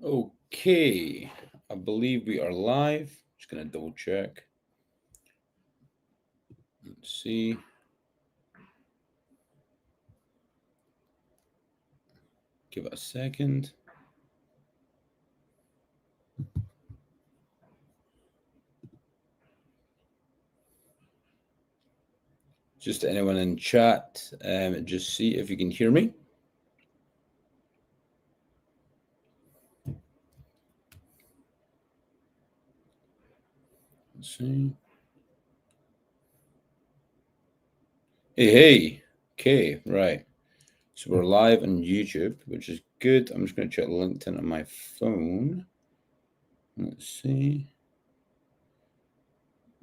Okay, I believe we are live. Just gonna double check. Let's see. Give it a second. Just anyone in chat, just see if you can hear me. Let's see. Hey. Okay, right. So we're live on YouTube, which is good. I'm just going to check LinkedIn on my phone. Let's see.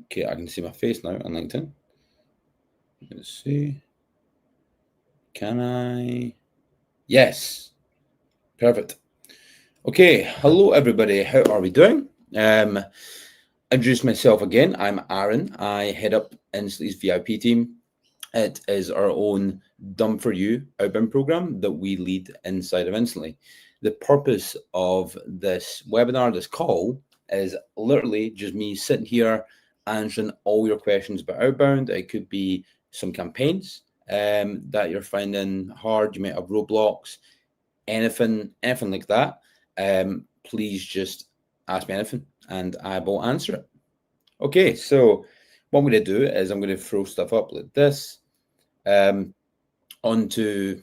Okay, I can see my face now on LinkedIn. Let's see. Can I? Yes. Perfect. Okay, hello everybody. How are we doing? Introduce myself again. I'm Aaron. I head up Instantly's VIP team. It is our own Done For You outbound program that we lead inside of Instantly. The purpose of this webinar, this call, is literally just me sitting here answering all your questions about outbound. It could be some campaigns that you're finding hard. You might have roadblocks, anything like that. Please just ask me anything and I will answer it. Okay, so what I'm going to do is I'm going to throw stuff up like this onto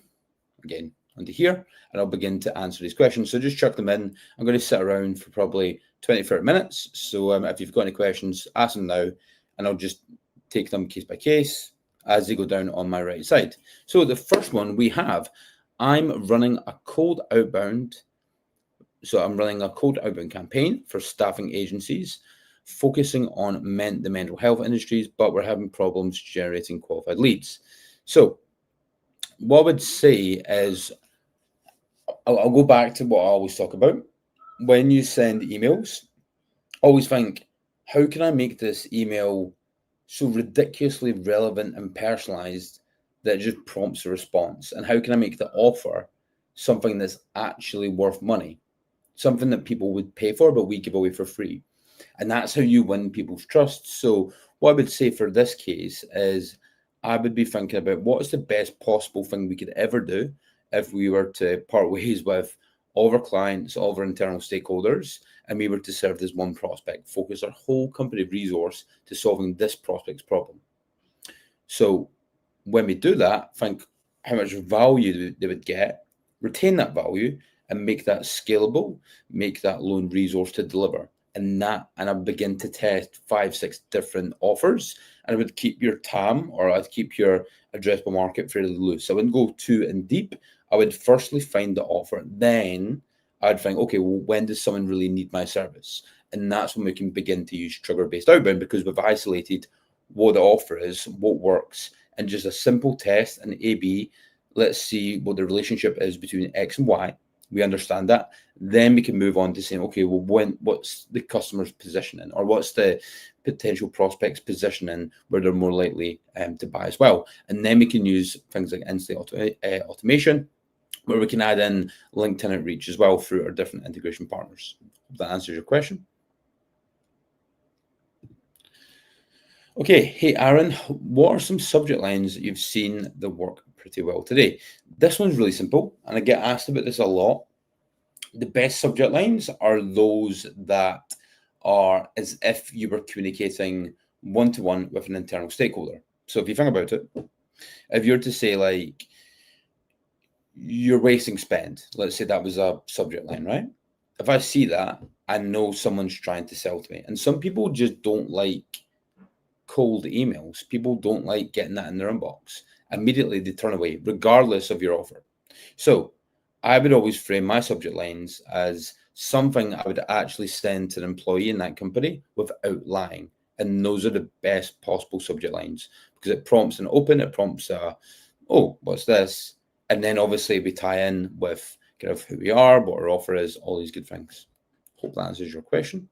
here, and I'll begin to answer these questions. So just chuck them in. I'm going to sit around for probably 20-30 minutes. So if you've got any questions, ask them now, and I'll just take them case by case as they go down on my right side. So the first one we have, I'm running a cold outbound. So I'm running a cold outbound campaign for staffing agencies, focusing on the mental health industries, but we're having problems generating qualified leads. So what I would say is, I'll go back to what I always talk about. When you send emails, always think, how can I make this email so ridiculously relevant and personalized that it just prompts a response? And how can I make the offer something that's actually worth money? Something that people would pay for, but we give away for free. And that's how you win people's trust. So what I would say for this case is I would be thinking about what is the best possible thing we could ever do if we were to part ways with all of our clients, all of our internal stakeholders, and we were to serve this one prospect, focus our whole company resource to solving this prospect's problem. So when we do that, think how much value they would get, retain that value, and make that scalable, make that loan resource to deliver. And I begin to test 5-6 different offers, and I would keep your TAM, or I'd keep your addressable market fairly loose. I wouldn't go too in deep. I would firstly find the offer, then I'd think, okay, well, when does someone really need my service? And that's when we can begin to use trigger-based outbound, because we've isolated what the offer is, what works, and just a simple test, an A/B. Let's see what the relationship is between X and Y. We understand that. Then we can move on to saying, okay, well, what's the customer's positioning, or what's the potential prospect's positioning where they're more likely to buy as well. And then we can use things like instant automation, where we can add in LinkedIn outreach as well through our different integration partners. Hope that answers your question. Okay, hey Aaron, what are some subject lines that you've seen that work pretty well today? This one's really simple, and I get asked about this a lot. The best subject lines are those that are as if you were communicating one-to-one with an internal stakeholder. So if you think about it, if you're to say like, you're wasting spend, let's say that was a subject line, right? If I see that, I know someone's trying to sell to me. And some people just don't like cold emails. People don't like getting that in their inbox. Immediately they turn away, regardless of your offer. So I would always frame my subject lines as something I would actually send to an employee in that company without lying. And those are the best possible subject lines, because it prompts an open, it prompts oh, what's this? And then obviously we tie in with kind of who we are, what our offer is, all these good things. Hope that answers your question.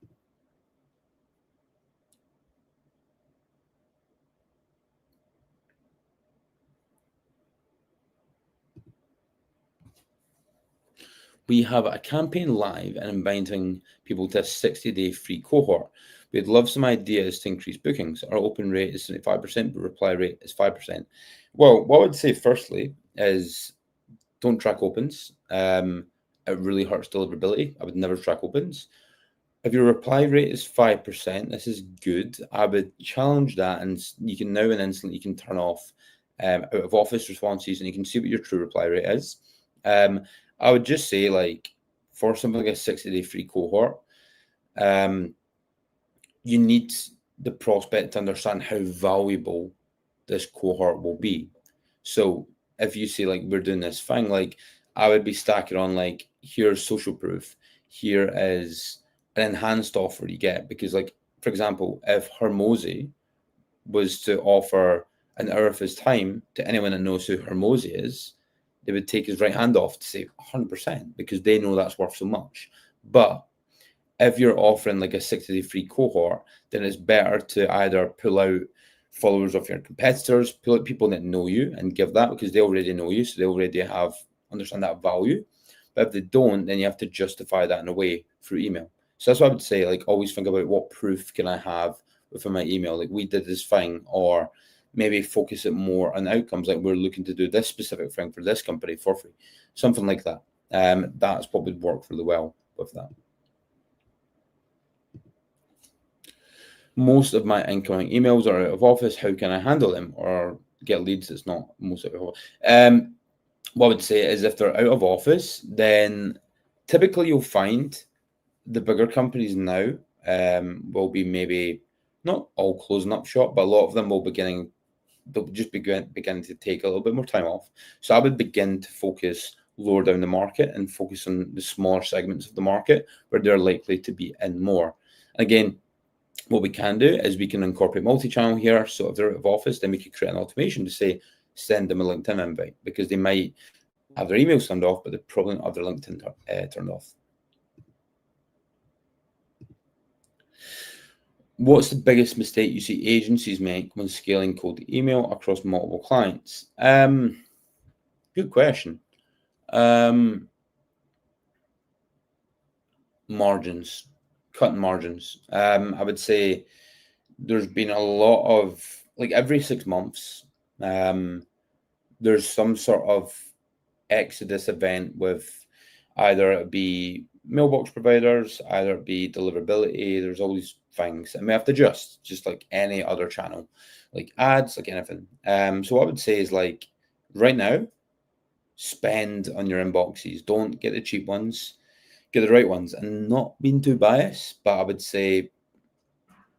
we have a campaign live and inviting people to a 60-day free cohort. We'd love some ideas to increase bookings. Our open rate is 75%, but reply rate is 5%. Well, what I would say firstly is don't track opens. It really hurts deliverability. I would never track opens. If your reply rate is 5%, this is good. I would challenge that, and you can now and instantly you can turn off out of office responses, and you can see what your true reply rate is. I would just say, like, for something like a 60-day free cohort, you need the prospect to understand how valuable this cohort will be. So if you say, like, we're doing this thing, like, I would be stacking on, like, here's social proof, here is an enhanced offer you get. Because, like, for example, if Hormozy was to offer an hour of his time to anyone that knows who Hormozy is, they would take his right hand off to say 100% because they know that's worth so much. But if you're offering like a 60-day free cohort, then it's better to either pull out followers of your competitors, pull out people that know you and give that, because they already know you, so they already understand that value. But if they don't, then you have to justify that in a way through email. So that's what I would say, like, always think about what proof can I have within my email, like we did this thing, or maybe focus it more on outcomes, like we're looking to do this specific thing for this company for free, something like that. That's what would work really well with that. Most of my incoming emails are out of office. How can I handle them or get leads? It's not most of it. What I would say is, if they're out of office, then typically you'll find the bigger companies now will be maybe not all closing up shop, but a lot of them will they'll just begin to take a little bit more time off. So I would begin to focus lower down the market and focus on the smaller segments of the market where they're likely to be in more. Again, what we can do is we can incorporate multi-channel here. So if they're out of office, then we could create an automation to say, send them a LinkedIn invite, because they might have their emails turned off, but they probably not have their LinkedIn turned off. What's the biggest mistake you see agencies make when scaling cold email across multiple clients? Good question. Margins, cutting margins. I would say there's been a lot of, like, every 6 months, there's some sort of exodus event with either it be mailbox providers, either it be deliverability. There's all these things, and we have to adjust, just like any other channel, like ads, like anything. So what I would say is, like, right now, spend on your inboxes. Don't get the cheap ones, get the right ones, and not being too biased, but I would say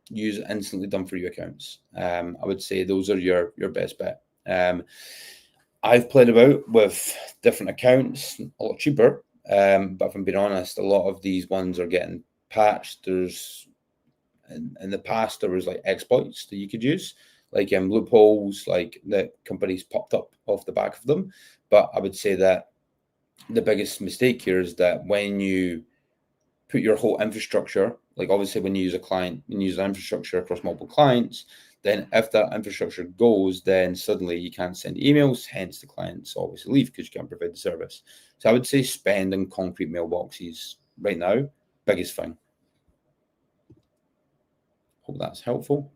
use instantly done for you accounts. I would say those are your best bet. I've played about with different accounts, a lot cheaper, but if I'm being honest, a lot of these ones are getting patched. There's in the past there was like exploits that you could use, like loopholes, like that companies popped up off the back of them. But I would say that the biggest mistake here is that when you put your whole infrastructure, like obviously when you use an infrastructure across multiple clients, then if that infrastructure goes, then suddenly you can't send emails, hence the clients obviously leave because you can't provide the service. So I would say spend on concrete mailboxes right now, biggest thing. Hope that's helpful.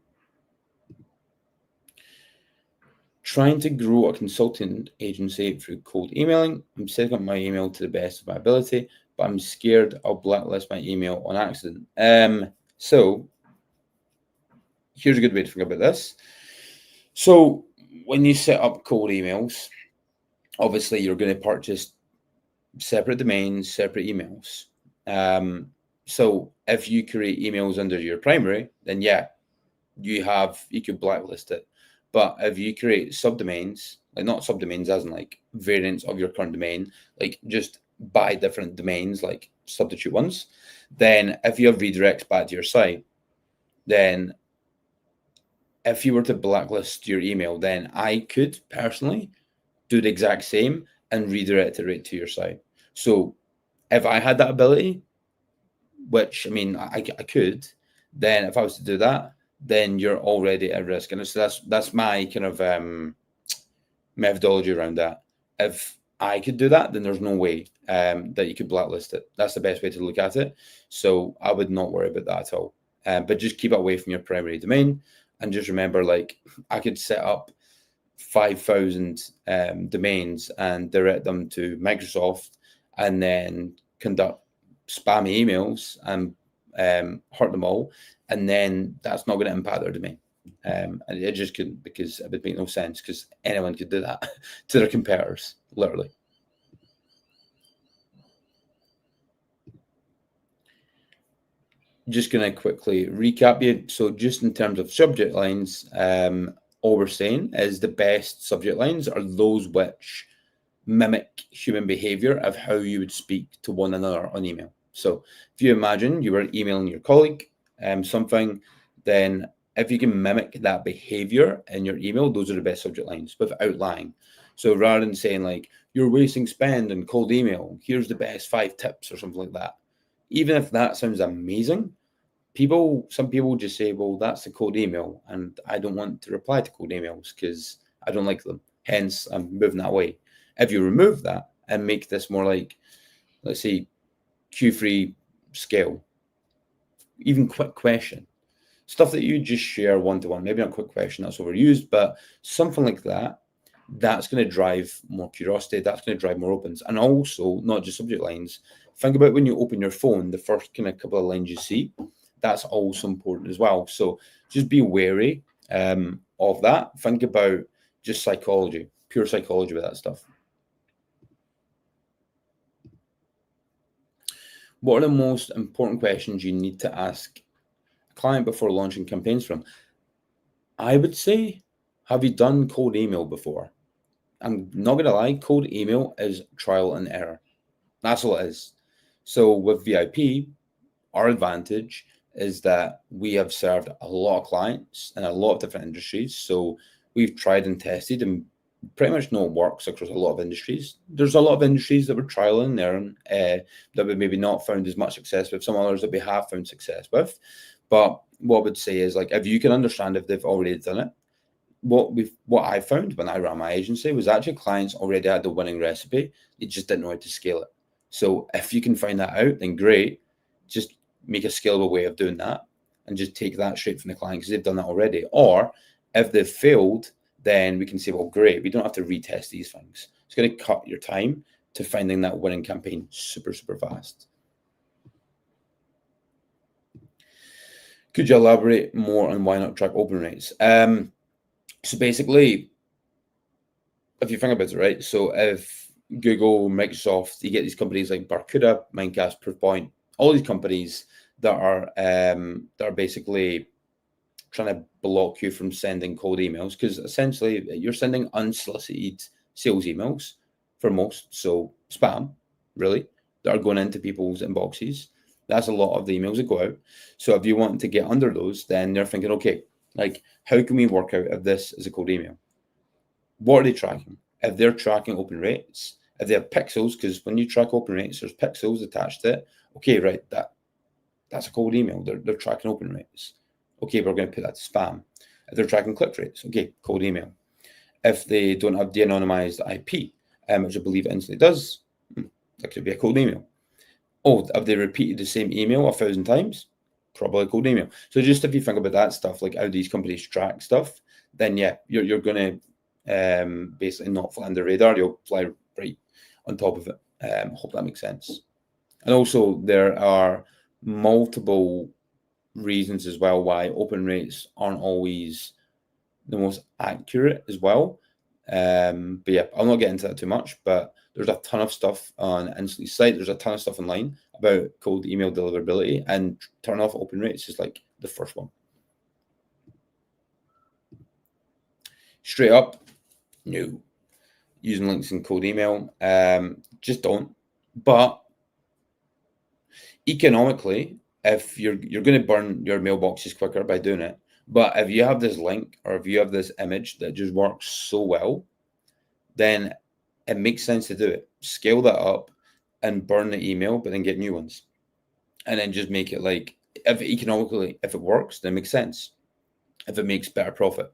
Trying to grow a consulting agency through cold emailing. I'm setting up my email to the best of my ability, but I'm scared I'll blacklist my email on accident. So here's a good way to think about this. So when you set up cold emails, obviously you're going to purchase separate domains, separate emails. So if you create emails under your primary, then yeah, you could blacklist it. But if you create subdomains, like not subdomains as in like variants of your current domain, like just buy different domains, like substitute ones, then if you have redirects back to your site, then if you were to blacklist your email, then I could personally do the exact same and redirect it right to your site. So if I had that ability, which I mean, I could, then if I was to do that, then you're already at risk. And so that's my kind of methodology around that. If I could do that, then there's no way that you could blacklist it. That's the best way to look at it. So I would not worry about that at all. But just keep it away from your primary domain. And just remember, like, I could set up 5,000 domains and direct them to Microsoft and then conduct spammy emails and hurt them all. And then that's not going to impact their domain. And it just couldn't, because it would make no sense, because anyone could do that to their competitors, literally. Just going to quickly recap you. So just in terms of subject lines, all we're saying is the best subject lines are those which mimic human behavior of how you would speak to one another on email. So if you imagine you were emailing your colleague something, then if you can mimic that behavior in your email, those are the best subject lines without lying. So rather than saying like, you're wasting spend in cold email, here's the best 5 tips or something like that. Even if that sounds amazing, some people just say, well, that's the cold email and I don't want to reply to cold emails because I don't like them. Hence, I'm moving that way. If you remove that and make this more like, let's say, Q3 scale, even quick question, stuff that you just share one-to-one, maybe not quick question, that's overused, but something like that, that's going to drive more curiosity, that's going to drive more opens. And also, not just subject lines, think about when you open your phone, the first kind of couple of lines you see, that's also important as well. So just be wary of that. Think about just psychology, pure psychology with that stuff. What are the most important questions you need to ask a client before launching campaigns from? I would say, have you done cold email before? I'm not going to lie, cold email is trial and error. That's all it is. So with VIP, our advantage is that we have served a lot of clients in a lot of different industries. So we've tried and tested and pretty much know it works across a lot of industries. There's a lot of industries that we're trialing there that we maybe not found as much success with, some others that we have found success with. But what I would say is, like, if you can understand if they've already done it, what I found when I ran my agency was actually clients already had the winning recipe. They just didn't know how to scale it. So if you can find that out, then great. Just make a scalable way of doing that and just take that straight from the client because they've done that already. Or if they've failed, then we can say, well, great, we don't have to retest these things. It's going to cut your time to finding that winning campaign super, super fast. Could you elaborate more on why not track open rates? So basically, if you think about it, right? So if Google, Microsoft, you get these companies like Barracuda, Mimecast, Proofpoint, all these companies that are basically trying to block you from sending cold emails, because essentially you're sending unsolicited sales emails for most, so spam, really, that are going into people's inboxes. That's a lot of the emails that go out. So if you want to get under those, then they're thinking, okay, like, how can we work out if this is a cold email? What are they tracking? If they're tracking open rates, if they have pixels, because when you track open rates, there's pixels attached to it. Okay, right, that's a cold email. They're tracking open rates. Okay, we're going to put that to spam. If they're tracking click rates, okay, cold email. If they don't have de-anonymized IP, which I believe it instantly does, that could be a cold email. Oh, have they repeated the same email 1,000 times? Probably a cold email. So just if you think about that stuff, like how these companies track stuff, then yeah, you're going to basically not fly under the radar. You'll fly right on top of it. Hope that makes sense. And also there are multiple reasons as well why open rates aren't always the most accurate as well. But yeah, I'll not get into that too much, but there's a ton of stuff on Instantly's site. There's a ton of stuff online about cold email deliverability, and turn off open rates is like the first one. Straight up, no. Using links in cold email, just don't. But economically, if you're going to burn your mailboxes quicker by doing it, but if you have this link or if you have this image that just works so well, then it makes sense to do it. Scale that up and burn the email, but then get new ones. And then just make it like, if economically, if it works, then it makes sense. If it makes better profit.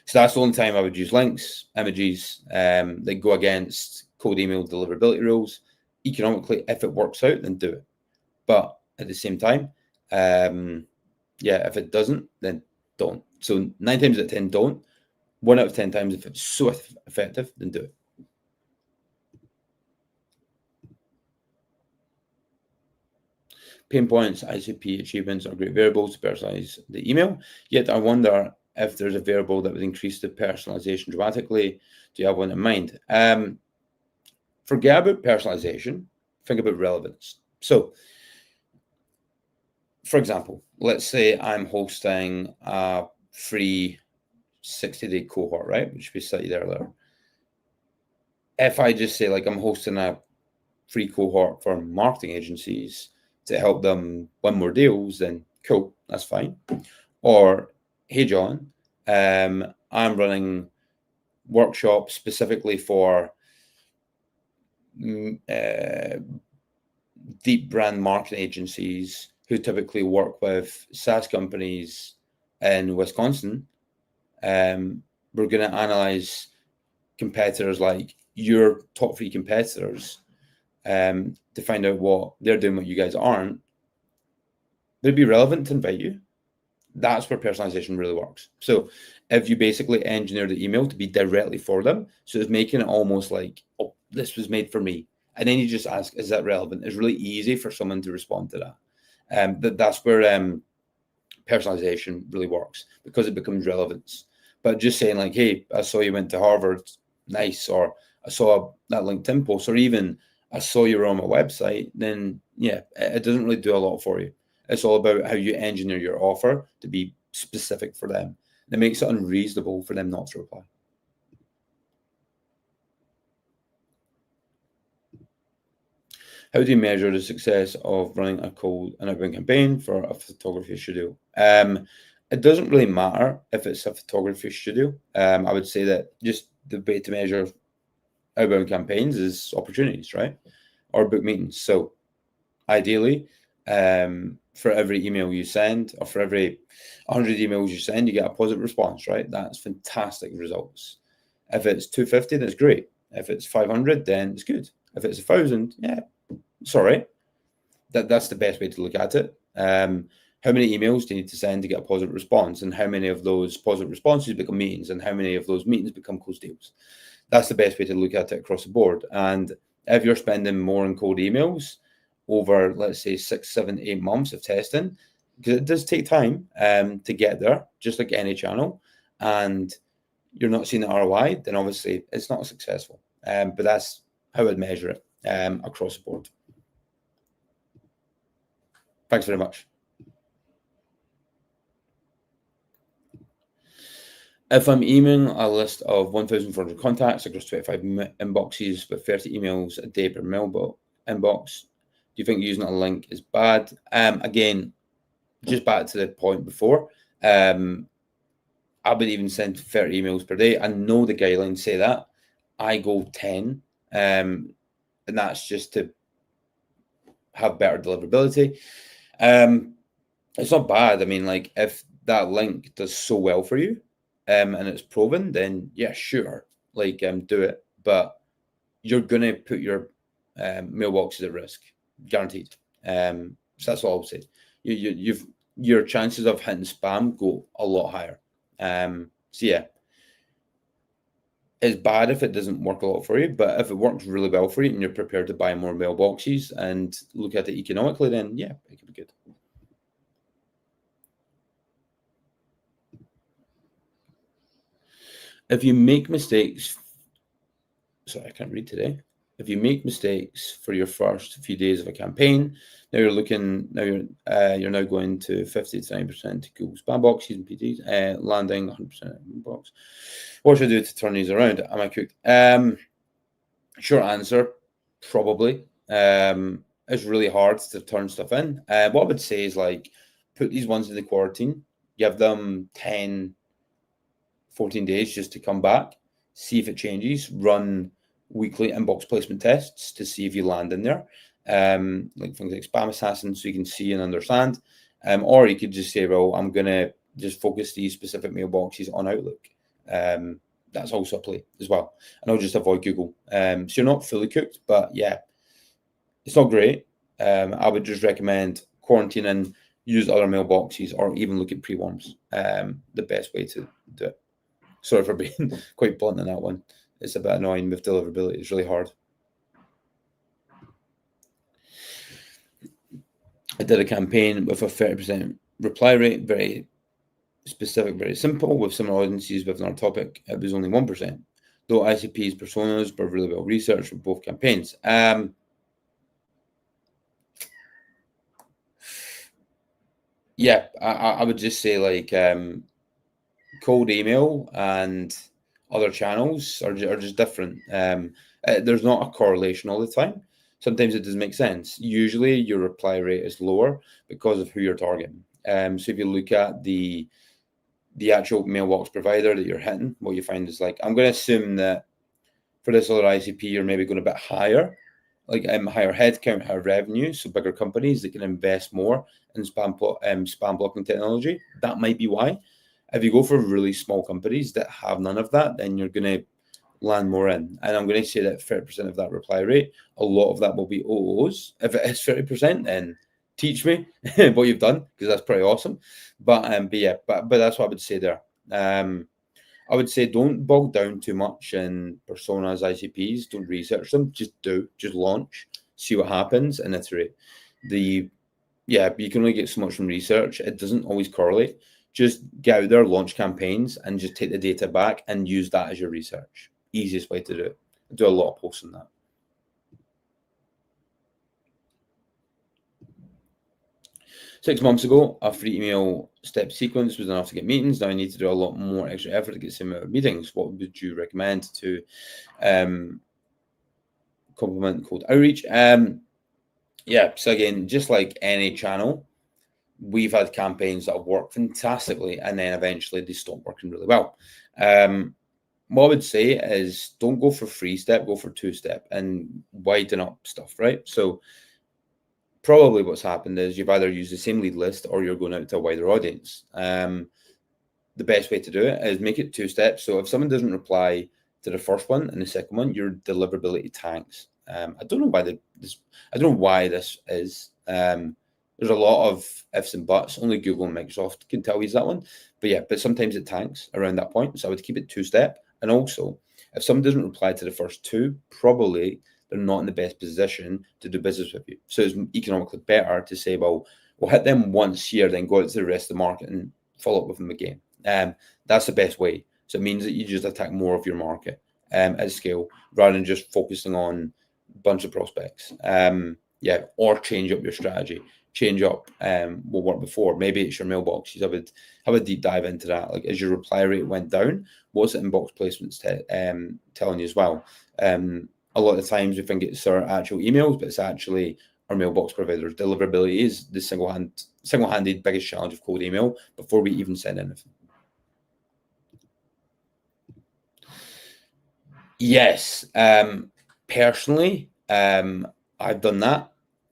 So that's the only time I would use links, images that go against cold email deliverability rules. Economically, if it works out, then do it. But at the same time, yeah, if it doesn't, then don't. So 9 times out of 10, don't. 1 out of 10 times, if it's so effective, then do it. Pain points, ICP achievements are great variables to personalize the email. Yet I wonder if there's a variable that would increase the personalization dramatically. Do you have one in mind? Forget about personalization. Think about relevance. So, for example, let's say I'm hosting a free 60-day cohort, right? Which we cited earlier. If I just say, like, I'm hosting a free cohort for marketing agencies to help them win more deals, then cool, that's fine. Or, hey, John, I'm running workshops specifically for deep brand marketing agencies who typically work with SaaS companies in Wisconsin. We're going to analyze competitors, like your top 3 competitors, to find out what they're doing, what you guys aren't. Would it be relevant to invite you? That's where personalization really works. So if you basically engineer the email to be directly for them, so it's making it almost like, oh, this was made for me. And then you just ask, is that relevant? It's really easy for someone to respond to that. That's where personalization really works, because it becomes relevance. But just saying, like, hey, I saw you went to Harvard, nice, or I saw that LinkedIn post, or even I saw you were on my website, then yeah, it doesn't really do a lot for you. It's all about how you engineer your offer to be specific for them. It makes it unreasonable for them not to reply. How do you measure the success of running a cold and outbound campaign for a photography studio? It doesn't really matter if it's a photography studio. I would say that just the way to measure outbound campaigns is opportunities, right? Or book meetings. So ideally, for every email you send, or for every 100 emails you send, you get a positive response, right? That's fantastic results. If it's 250, that's great. If it's 500, then it's good. If it's 1,000, yeah, sorry. That's the best way to look at it. How many emails do you need to send to get a positive response, and how many of those positive responses become meetings, and how many of those meetings become closed deals? That's the best way to look at it across the board. And if you're spending more on cold emails over, let's say, 6, 7, 8 months of testing, because it does take time to get there, just like any channel, and you're not seeing the ROI, then obviously it's not successful. But that's how I'd measure it across the board. Thanks very much. If I'm emailing a list of 1,400 contacts across 25 inboxes with 30 emails a day per mailbox inbox, do you think using a link is bad? Again, just back to the point before, I would even send 30 emails per day. I know the guidelines say that. I go 10, and that's just to have better deliverability. It's not bad. I mean, like, if that link does so well for you, and it's proven, then yeah, sure, like, do it. But you're gonna put your mailboxes at risk, guaranteed. So that's all I'll say. Your chances of hitting spam go a lot higher. So yeah, it's bad if it doesn't work a lot for you, but if it works really well for you and you're prepared to buy more mailboxes and look at it economically, then yeah, it could be good. If you make mistakes, sorry, I can't read today. If you make mistakes for your first few days of a campaign, you're now going to 50 to 90% to Google spam boxes and PTs, landing 100% inbox. What should I do to turn these around? Am I cooked? Short answer, probably. It's really hard to turn stuff in. What I would say is, like, put these ones in the quarantine, give them 10, 14 days just to come back, see if it changes, run weekly inbox placement tests to see if you land in there, like things like Spam Assassin, so you can see and understand. Or you could just say, well, I'm going to just focus these specific mailboxes on Outlook That's also a play as well. And I'll just avoid Google. So you're not fully cooked, but yeah, it's not great. I would just recommend quarantining, use other mailboxes, or even look at pre-warms. The best way to do it. Sorry for being quite blunt on that one. It's a bit annoying with deliverability. It's really hard. I did a campaign with a 30% reply rate, very specific, very simple, with similar audiences with another topic. It was only 1%. Though ICP's personas were really well researched for both campaigns. Yeah, I would just say like cold email and other channels are just different. There's not a correlation all the time. Sometimes it doesn't make sense. Usually your reply rate is lower because of who you're targeting. So if you look at the actual mailbox provider that you're hitting, what you find is like, I'm going to assume that for this other ICP, you're maybe going a bit higher, like higher headcount, higher revenue. So bigger companies that can invest more in spam blocking technology. That might be why. If you go for really small companies that have none of that, then you're going to land more in. And I'm going to say that 30% of that reply rate, a lot of that will be OOs. If it is 30%, then teach me what you've done, because that's pretty awesome. But yeah, but that's what I would say there. I would say don't bog down too much in personas, ICPs. Don't research them. Just launch, see what happens, and iterate. Yeah, you can only get so much from research. It doesn't always correlate. Just get out there, launch campaigns, and just take the data back and use that as your research. Easiest way to do it. I do a lot of posts on that. Six months ago, a free email step sequence was enough to get meetings. Now I need to do a lot more extra effort to get the same amount of meetings. What would you recommend to complement cold outreach? Yeah, so again, just like any channel, we've had campaigns that have worked fantastically, and then eventually they stop working really well. What I would say is don't go for 3-step, go for 2-step and widen up stuff, right? So probably what's happened is you've either used the same lead list or you're going out to a wider audience. The best way to do it is make it 2 steps. So if someone doesn't reply to the first one and the second one, your deliverability tanks. I don't know why this is. There's a lot of ifs and buts. Only Google and Microsoft can tell you that one. But yeah, but sometimes it tanks around that point. So I would keep it 2-step. And also, if someone doesn't reply to the first 2, probably they're not in the best position to do business with you. So it's economically better to say, well, we'll hit them once here, then go out to the rest of the market and follow up with them again. That's the best way. So it means that you just attack more of your market at scale rather than just focusing on a bunch of prospects. Yeah, or change up your strategy. Change up what worked before. Maybe it's your mailbox. I would have a deep dive into that. Like, as your reply rate went down, what's the inbox placements telling you as well? A lot of the times we think it's our actual emails, but it's actually our mailbox providers. Deliverability is the single-handed biggest challenge of cold email before we even send anything. Yes, personally, I've done that.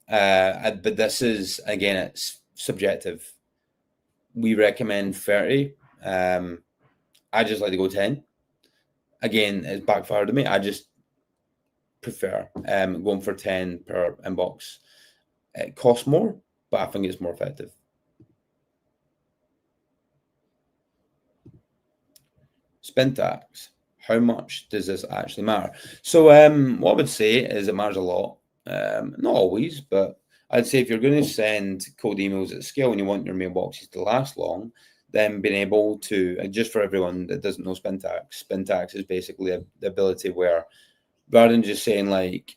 But this is, again, it's subjective. We recommend 30. I just like to go 10. Again, it's backfired to me. I just prefer going for 10 per inbox. It costs more, but I think it's more effective. Spintax. How much does this actually matter? So what I would say is it matters a lot. Not always, but I'd say if you're going to send cold emails at scale and you want your mailboxes to last long, then being able to, and just for everyone that doesn't know Spintax is basically the ability where rather than just saying like,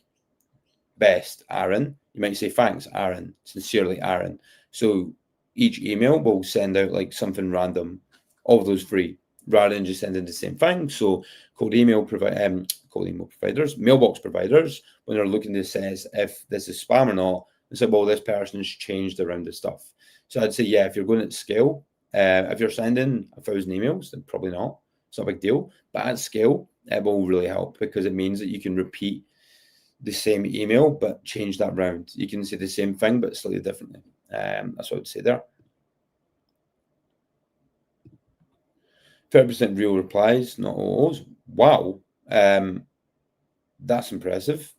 best, Aaron, you might say, thanks, Aaron, sincerely, Aaron. So each email will send out like something random, all of those free, rather than just sending the same thing. So cold email providers, mailbox providers, when they're looking to assess if this is spam or not, they say, well, this person's changed around this stuff. So I'd say, yeah, if you're going at scale, if you're sending 1,000 emails, then probably not. It's not a big deal. But at scale, it will really help because it means that you can repeat the same email, but change that round. You can say the same thing, but slightly differently. That's what I would say there. 30% real replies, not all. Wow. That's impressive.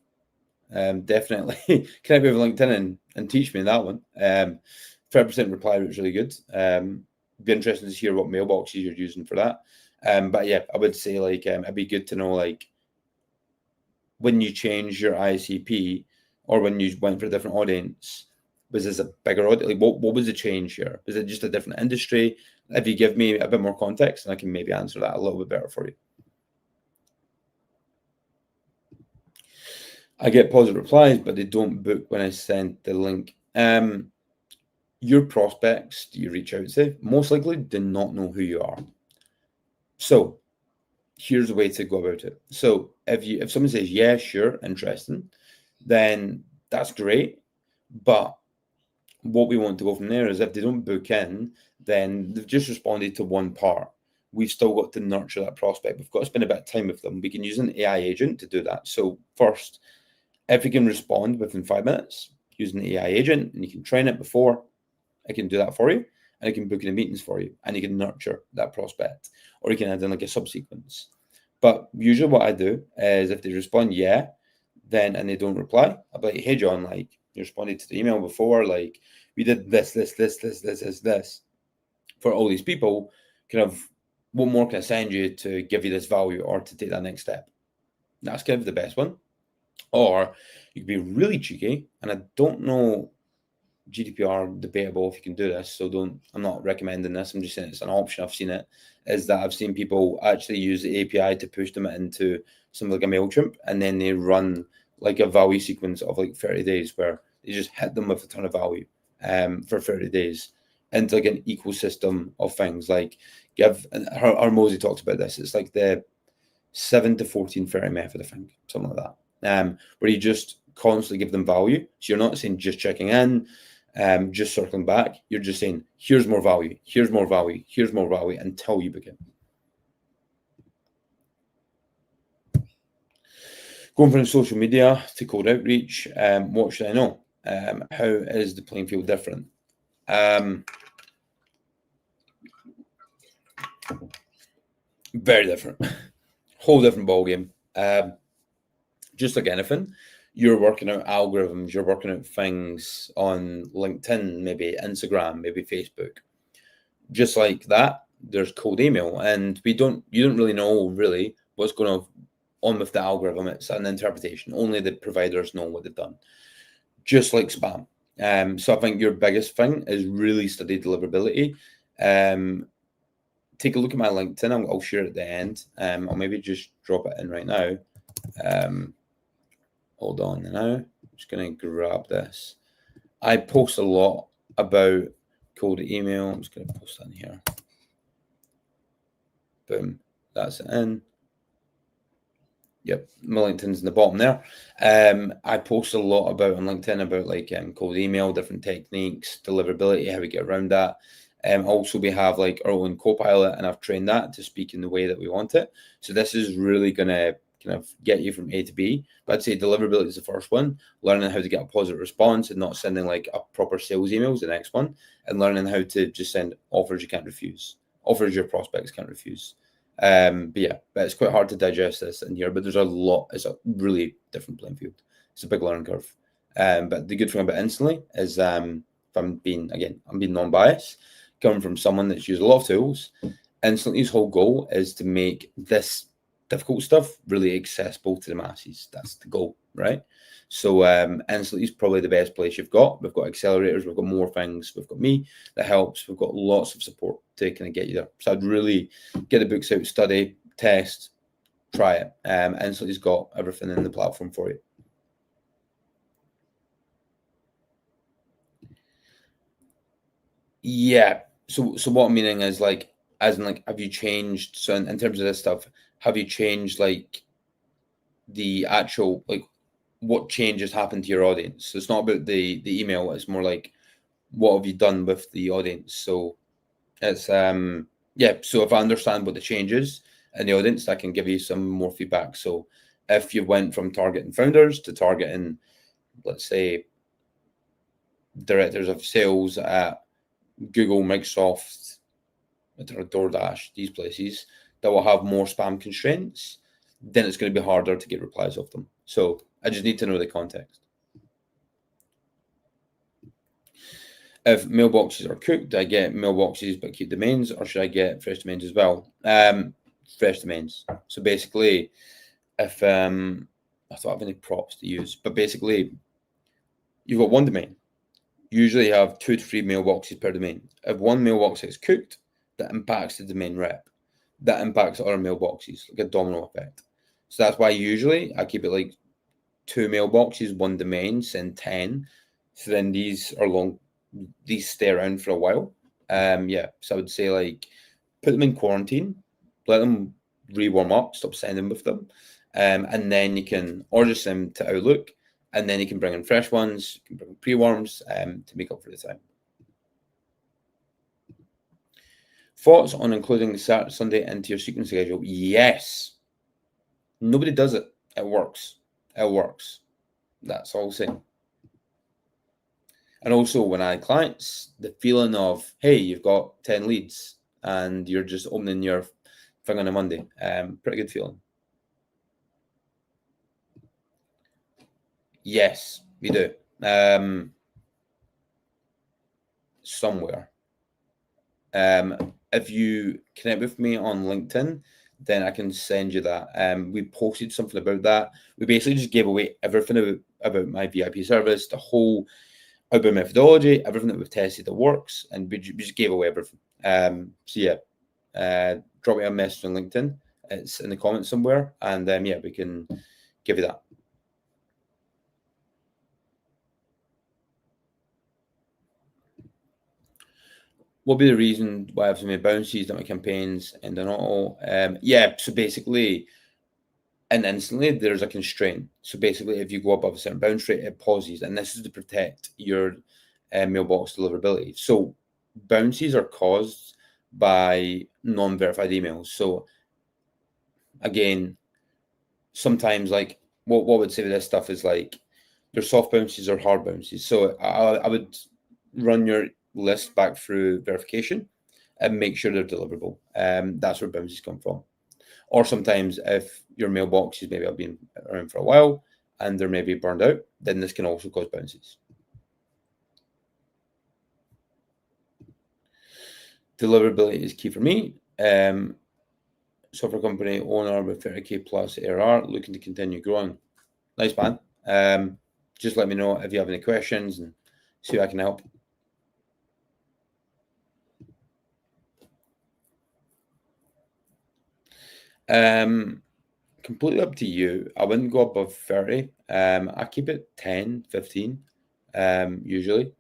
Definitely connect with LinkedIn and teach me that one. 30% reply rate is really good. Be interesting to hear what mailboxes you're using for that. But yeah, I would say like it'd be good to know like when you change your ICP or when you went for a different audience, was this a bigger audience? Like what was the change here? Was it just a different industry? If you give me a bit more context, and I can maybe answer that a little bit better for you. I get positive replies, but they don't book when I send the link. Your prospects you reach out to most likely do not know who you are. So here's a way to go about it. So if someone says, yeah, sure, interesting, then that's great. But what we want to go from there is if they don't book in, then they've just responded to one part. We've still got to nurture that prospect. We've got to spend a bit of time with them. We can use an AI agent to do that. So first, if we can respond within 5 minutes using the AI agent, and you can train it before, I can do that for you, and I can book in the meetings for you, and you can nurture that prospect, or you can add in like a subsequence. But usually what I do is if they respond, yeah, then, and they don't reply, I'll be like, hey, John, like you responded to the email before, like we did this for all these people, kind of what more can I send you to give you this value or to take that next step? That's kind of the best one. Or you could be really cheeky, and I don't know, GDPR debatable if you can do this, so I'm not recommending this, I'm just saying it's an option. I've seen it, is that I've seen people actually use the API to push them into something like a MailChimp, and then they run like a value sequence of like 30 days where they just hit them with a ton of value for 30 days into like an ecosystem of things. Like our Mosey talks about this, it's like the 7 to 14 30 method, I think, something like that, where you just constantly give them value. So you're not saying just checking in, just circling back. You're just saying, here's more value, here's more value, here's more value until you begin. Going from social media to cold outreach, what should I know? How is the playing field different? Very different. Whole different ballgame. Just like anything, you're working out algorithms, you're working out things on LinkedIn, maybe Instagram, maybe Facebook. Just like that, there's cold email, and you don't really know really what's going on with the algorithm. It's an interpretation. Only the providers know what they've done. Just like spam. So I think your biggest thing is really study deliverability. Take a look at my LinkedIn. I'll share it at the end. I'll maybe just drop it in right now. Hold on now. I'm just going to grab this. I post a lot about cold email. I'm just going to post that in here. Boom. That's it in. Yep, my LinkedIn's in the bottom there. I post a lot about on LinkedIn about like cold email, different techniques, deliverability, how we get around that. Also, we have like our own Copilot, and I've trained that to speak in the way that we want it. So this is really going to kind of get you from A to B. But I'd say deliverability is the first one. Learning how to get a positive response and not sending like a proper sales email is the next one. And learning how to just send offers you can't refuse, offers your prospects can't refuse. But it's quite hard to digest this in here, but there's a lot. It's a really different playing field. It's a big learning curve. But the good thing about Instantly is if I'm being non-biased, coming from someone that's used a lot of tools, Instantly's whole goal is to make this difficult stuff really accessible to the masses. That's the goal, right? So Instantly is probably the best place you've got. We've got accelerators, we've got more things, we've got me that helps, we've got lots of support to kind of get you there. So I'd really get the books out, study, test, try it. Instantly's got everything in the platform for you. Yeah. So what I'm meaning is like, as in like, have you changed? So in terms of this stuff, have you changed like the actual, like what changes happened to your audience? So it's not about the email, it's more like what have you done with the audience? So it's so if I understand what the change is in the audience, I can give you some more feedback. So if you went from targeting founders to targeting, let's say, directors of sales at Google, Microsoft, DoorDash, these places that will have more spam constraints, then it's going to be harder to get replies off them. So I just need to know the context. If mailboxes are cooked, do I get mailboxes but keep domains, or should I get fresh domains as well? Fresh domains. So basically, if I don't have any props to use, but basically, you've got one domain. Usually you have 2 to 3 mailboxes per domain. If one mailbox is cooked, that impacts the domain rep. That impacts other mailboxes, like a domino effect. So that's why usually I keep it like 2 mailboxes, 1 domain, send 10. So then these stay around for a while. So I would say like put them in quarantine, let them re-warm up, stop sending with them. And then you can order them to Outlook, and then you can bring in fresh ones, you can bring in pre-warms to make up for the time. Thoughts on including the Saturday, Sunday into your sequence schedule? Yes. Nobody does it. It works. It works. That's all I'm saying. And also when I had clients, the feeling of, hey, you've got 10 leads and you're just opening your thing on a Monday. Pretty good feeling. Yes, we do. Somewhere. If you connect with me on LinkedIn, then I can send you that. We posted something about that. We basically just gave away everything about my VIP service, the whole outbound methodology, everything that we've tested that works, and we just gave away everything. Drop me a message on LinkedIn. It's in the comments somewhere, and we can give you that. What would be the reason why I have so many bounces that my campaigns end in auto? So basically, and instantly there's a constraint. So basically, if you go above a certain bounce rate, it pauses, and this is to protect your mailbox deliverability. So bounces are caused by non-verified emails. So again, sometimes like what I would say with this stuff is like there's soft bounces or hard bounces. So I would run your list back through verification and make sure they're deliverable. That's where bounces come from. Or sometimes if your mailboxes maybe have been around for a while and they're maybe burned out, then this can also cause bounces. Deliverability is key for me. Software company owner with 30K plus ARR, looking to continue growing. Nice, man. Just let me know if you have any questions and see if I can help. Completely up to you. I wouldn't go above 30. I keep it 10, 15, usually,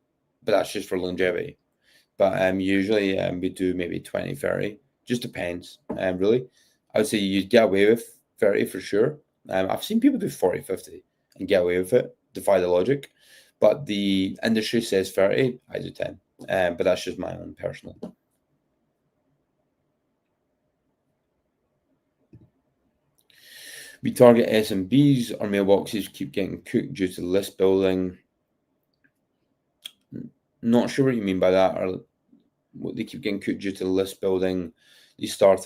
but that's just for longevity. But usually we do maybe 20, 30. Just depends, really. I would say you'd get away with 30 for sure. I've seen people do 40, 50 and get away with it, defy the logic. But the industry says 30, I do 10. But that's just my own personal. We target SMBs. Our mailboxes keep getting cooked due to list building. Not sure what you mean by that, or what they keep getting cooked due to list building. These are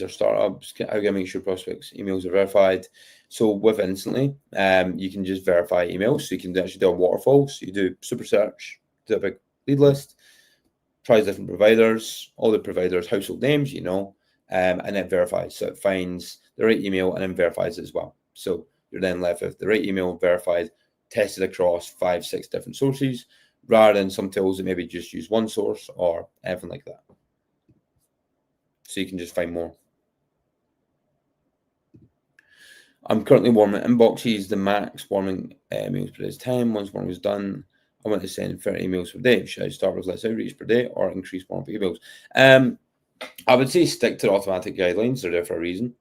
startups. How can I make sure prospects' emails are verified? So with Instantly, you can just verify emails. So you can actually do a waterfall. So you do super search, do a big lead list, tries different providers, all the providers' household names, and it verifies. So it finds the right email and then verifies it as well. So you're then left with the right email verified, tested across 5, 6 different sources, rather than some tools that maybe just use one source or anything like that. So you can just find more. I'm currently warming inboxes. The max warming emails per day is 10. Once warming is done, I want to send 30 emails per day. Should I start with less outreach per day or increase warm emails? I would say stick to the automatic guidelines. They're there for a reason.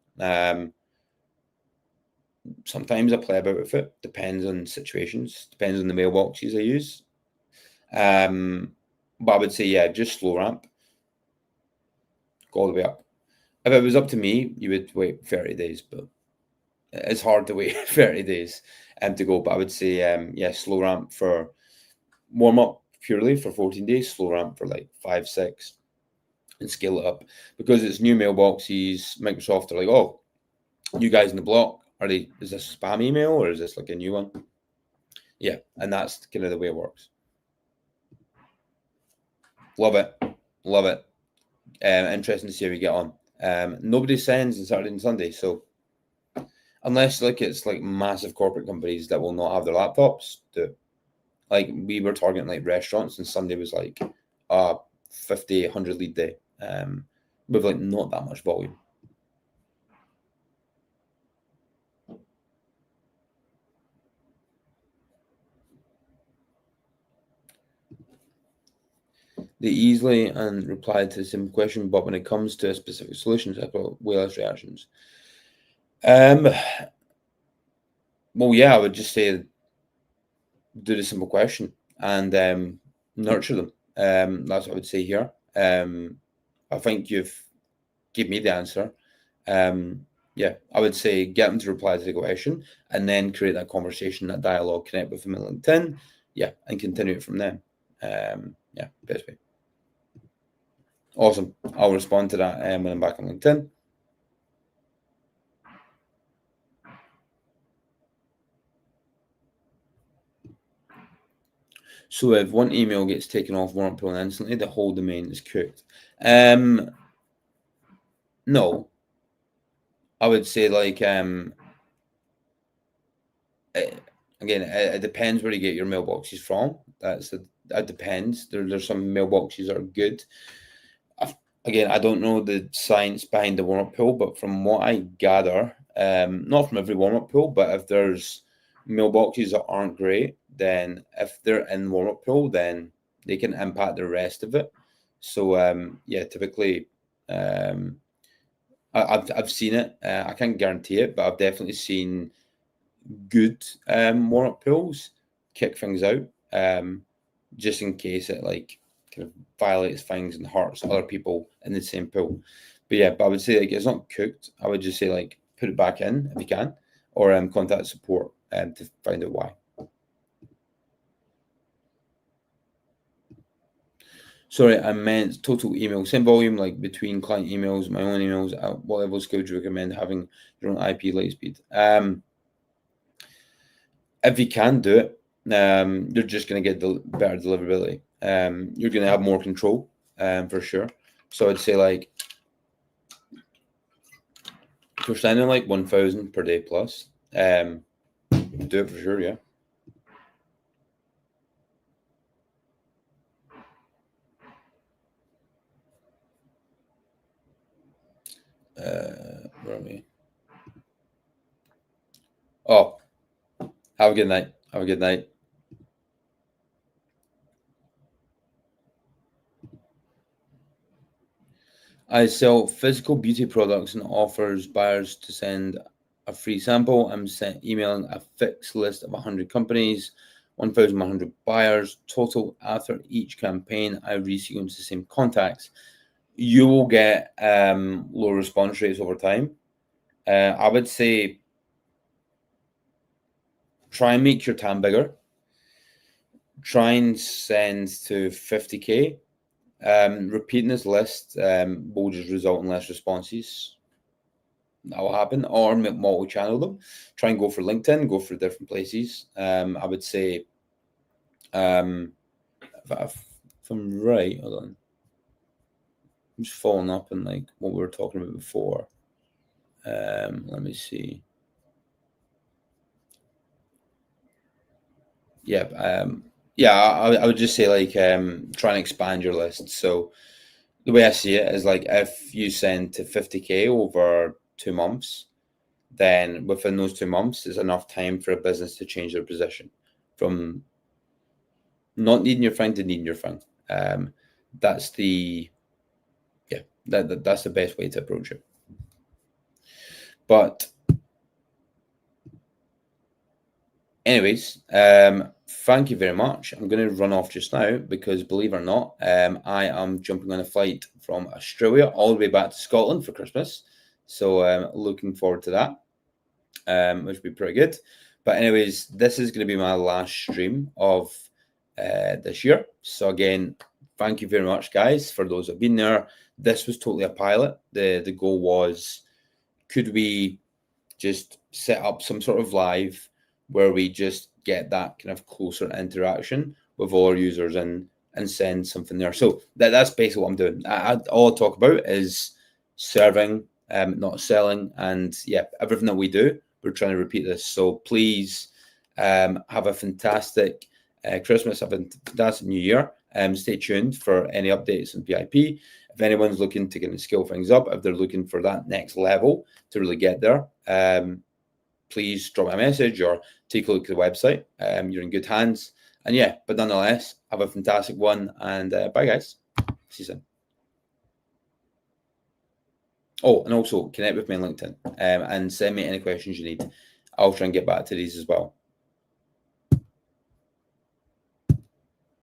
Sometimes I play about with it. Depends on situations. Depends on the mailboxes I use. But I would say, just slow ramp. Go all the way up. If it was up to me, you would wait 30 days, but it's hard to wait 30 days to go. But I would say, slow ramp for warm up purely for 14 days, slow ramp for like 5, 6, and scale it up, because it's new mailboxes. Microsoft are like, oh, you guys in the block, is this a spam email or is this like a new one? Yeah, and that's kind of the way it works. Love it. Love it. Interesting to see how we get on. Nobody sends on Saturday and Sunday, so unless like it's like massive corporate companies that will not have their laptops, like we were targeting like restaurants, and Sunday was like 50, 100 lead day, with like not that much volume. They easily and reply to the same question, but when it comes to a specific solution, I've got way less reactions. Well, yeah, I would just say do the simple question and nurture them. That's what I would say here. I think you've give me the answer. Yeah, I would say get them to reply to the question and then create that conversation, that dialogue, connect with them on LinkedIn. Yeah, and continue it from there. Yeah, best way. Awesome. I'll respond to that when I'm back on LinkedIn. So if one email gets taken off warrant pool instantly, the whole domain is cooked. No, I would say like again, it depends where you get your mailboxes from. That depends. There's some mailboxes that are good. Again, I don't know the science behind the warm-up pool, but from what I gather, not from every warm-up pool, but if there's mailboxes that aren't great, then if they're in warm-up pool, then they can impact the rest of it. So yeah, typically, I've seen it. I can't guarantee it, but I've definitely seen good warm-up pools kick things out, just in case it like kind of violates things and hurts other people in the same pool. But yeah, I would say like it's not cooked. I would just say like put it back in if you can, or contact support to find out why. Sorry, I meant total email send volume, like between client emails, my own emails. At what level skill do you recommend having your own IP light speed? If you can do it, you're just going to get better deliverability. You're going to have more control, for sure. So I'd say like if you're sending like 1,000 per day plus, do it for sure. Yeah. Where are we? Oh, have a good night. Have a good night. I sell physical beauty products and offers buyers to send a free sample. I'm emailing a fixed list of 100 companies, 1,100 buyers total. After each campaign, I resequence the same contacts. You will get low response rates over time. I would say try and make your TAM bigger. Try and send to 50K. Repeating this list will just result in less responses. That will happen, or multi-channel them. Try and go for LinkedIn, go for different places. I would say, if I'm right, hold on. I'm just following up on like what we were talking about before. Let me see. Yeah, yeah, I would just say like try and expand your list. So the way I see it is like if you send to 50K over 2 months, then within those 2 months is enough time for a business to change their position from not needing your thing to needing your thing. That's the that's the best way to approach it. But anyways, thank you very much. I'm going to run off just now because, believe it or not, I am jumping on a flight from Australia all the way back to Scotland for Christmas. So looking forward to that, which will be pretty good. But anyways, this is going to be my last stream of this year. So again, thank you very much, guys, for those who've been there. This was totally a pilot. The goal was, could we just set up some sort of live where we just get that kind of closer interaction with all our users and send something there. So that's basically what I'm doing. All I talk about is serving, not selling. And yeah, everything that we do, we're trying to repeat this. So please have a fantastic Christmas, have a fantastic New Year. Stay tuned for any updates on VIP. If anyone's looking to kind of scale things up, if they're looking for that next level to really get there, please drop me a message or take a look at the website. You're in good hands. And yeah, but nonetheless, have a fantastic one. And bye, guys. See you soon. Oh, and also connect with me on LinkedIn and send me any questions you need. I'll try and get back to these as well.